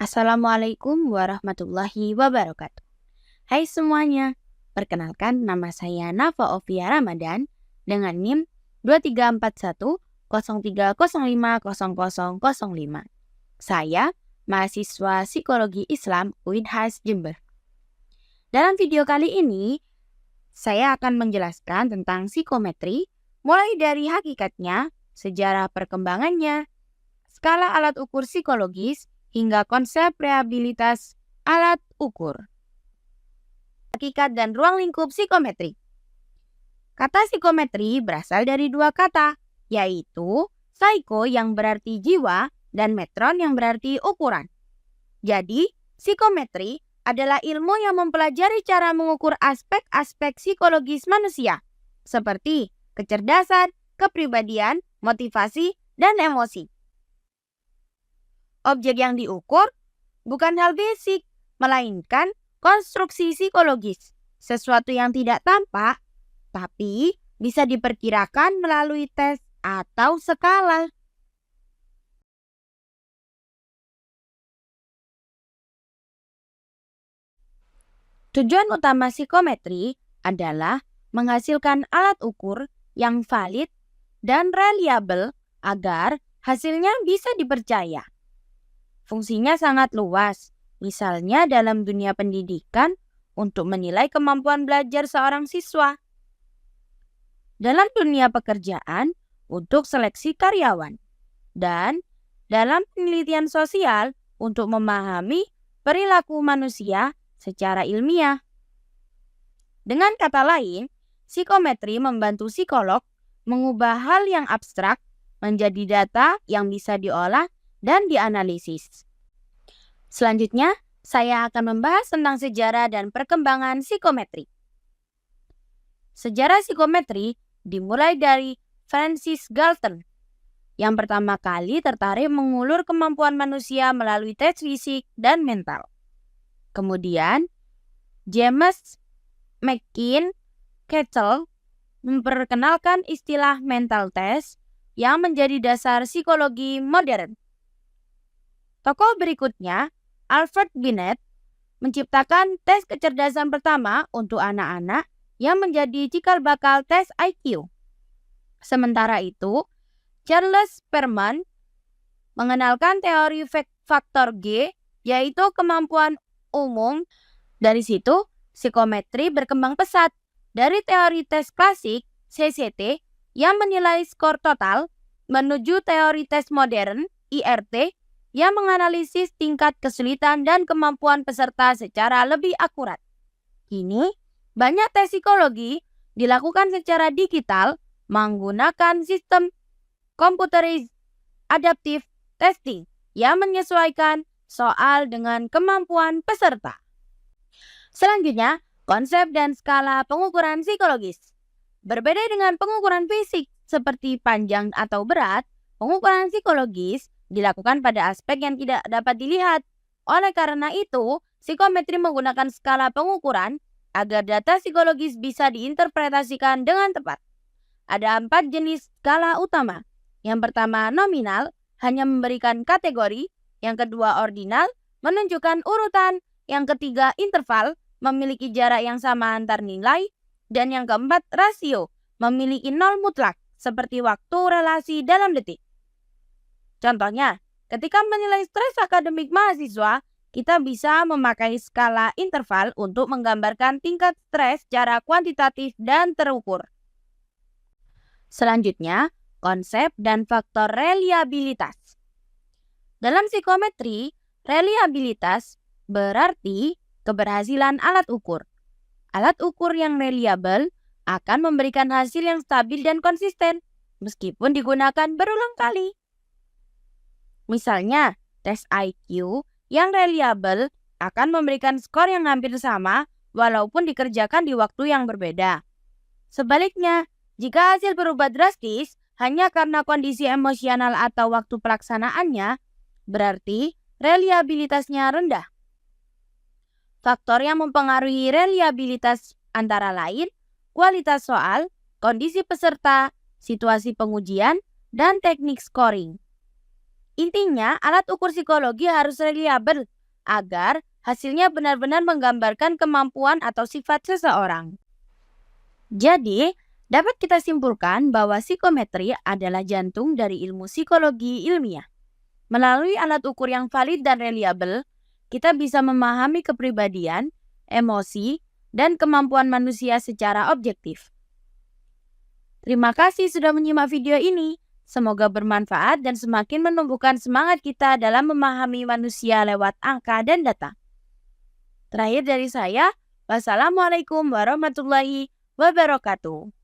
Assalamualaikum warahmatullahi wabarakatuh. Hai semuanya, perkenalkan nama saya Nafa Ovia Ramadan dengan NIM 234103050005. Saya mahasiswa Psikologi Islam UINHAS Jember. Dalam video kali ini, saya akan menjelaskan tentang psikometri mulai dari hakikatnya, sejarah perkembangannya, skala alat ukur psikologis, hingga konsep rehabilitas alat ukur. Hakikat dan ruang lingkup psikometri. Kata psikometri berasal dari dua kata, yaitu psycho yang berarti jiwa dan metron yang berarti ukuran. Jadi, psikometri adalah ilmu yang mempelajari cara mengukur aspek-aspek psikologis manusia, seperti kecerdasan, kepribadian, motivasi, dan emosi. Objek yang diukur bukan hal fisik, melainkan konstruksi psikologis, sesuatu yang tidak tampak, tapi bisa diperkirakan melalui tes atau skala. Tujuan utama psikometri adalah menghasilkan alat ukur yang valid dan reliable agar hasilnya bisa dipercaya. Fungsinya sangat luas, misalnya dalam dunia pendidikan untuk menilai kemampuan belajar seorang siswa. Dalam dunia pekerjaan untuk seleksi karyawan. Dan dalam penelitian sosial untuk memahami perilaku manusia secara ilmiah. Dengan kata lain, psikometri membantu psikolog mengubah hal yang abstrak menjadi data yang bisa diolah dan dianalisis. Selanjutnya, saya akan membahas tentang sejarah dan perkembangan psikometri. Sejarah psikometri dimulai dari Francis Galton, yang pertama kali tertarik mengulur kemampuan manusia melalui tes fisik dan mental. Kemudian, James McKin-Ketchel memperkenalkan istilah mental test yang menjadi dasar psikologi modern. Tokoh berikutnya, Alfred Binet, menciptakan tes kecerdasan pertama untuk anak-anak yang menjadi cikal bakal tes IQ. Sementara itu, Charles Perman mengenalkan teori faktor G, yaitu kemampuan umum. Dari situ, psikometri berkembang pesat dari teori tes klasik CCT yang menilai skor total menuju teori tes modern IRT yang menganalisis tingkat kesulitan dan kemampuan peserta secara lebih akurat. Kini, banyak tes psikologi dilakukan secara digital menggunakan sistem computerized adaptive testing yang menyesuaikan soal dengan kemampuan peserta. Selanjutnya, konsep dan skala pengukuran psikologis. Berbeda dengan pengukuran fisik seperti panjang atau berat, pengukuran psikologis dilakukan pada aspek yang tidak dapat dilihat. Oleh karena itu, psikometri menggunakan skala pengukuran agar data psikologis bisa diinterpretasikan dengan tepat. Ada 4 jenis skala utama. Yang pertama nominal, hanya memberikan kategori. Yang kedua ordinal, menunjukkan urutan. Yang ketiga interval, memiliki jarak yang sama antar nilai. Dan yang keempat rasio, memiliki nol mutlak, seperti waktu relasi dalam detik. Contohnya, ketika menilai stres akademik mahasiswa, kita bisa memakai skala interval untuk menggambarkan tingkat stres secara kuantitatif dan terukur. Selanjutnya, konsep dan faktor reliabilitas. Dalam psikometri, reliabilitas berarti keberhasilan alat ukur. Alat ukur yang reliable akan memberikan hasil yang stabil dan konsisten, meskipun digunakan berulang kali. Misalnya, tes IQ yang reliable akan memberikan skor yang hampir sama walaupun dikerjakan di waktu yang berbeda. Sebaliknya, jika hasil berubah drastis hanya karena kondisi emosional atau waktu pelaksanaannya, berarti reliabilitasnya rendah. Faktor yang mempengaruhi reliabilitas antara lain kualitas soal, kondisi peserta, situasi pengujian, dan teknik scoring. Intinya, alat ukur psikologi harus reliabel agar hasilnya benar-benar menggambarkan kemampuan atau sifat seseorang. Jadi, dapat kita simpulkan bahwa psikometri adalah jantung dari ilmu psikologi ilmiah. Melalui alat ukur yang valid dan reliabel, kita bisa memahami kepribadian, emosi, dan kemampuan manusia secara objektif. Terima kasih sudah menyimak video ini. Semoga bermanfaat dan semakin menumbuhkan semangat kita dalam memahami manusia lewat angka dan data. Terakhir dari saya, wassalamualaikum warahmatullahi wabarakatuh.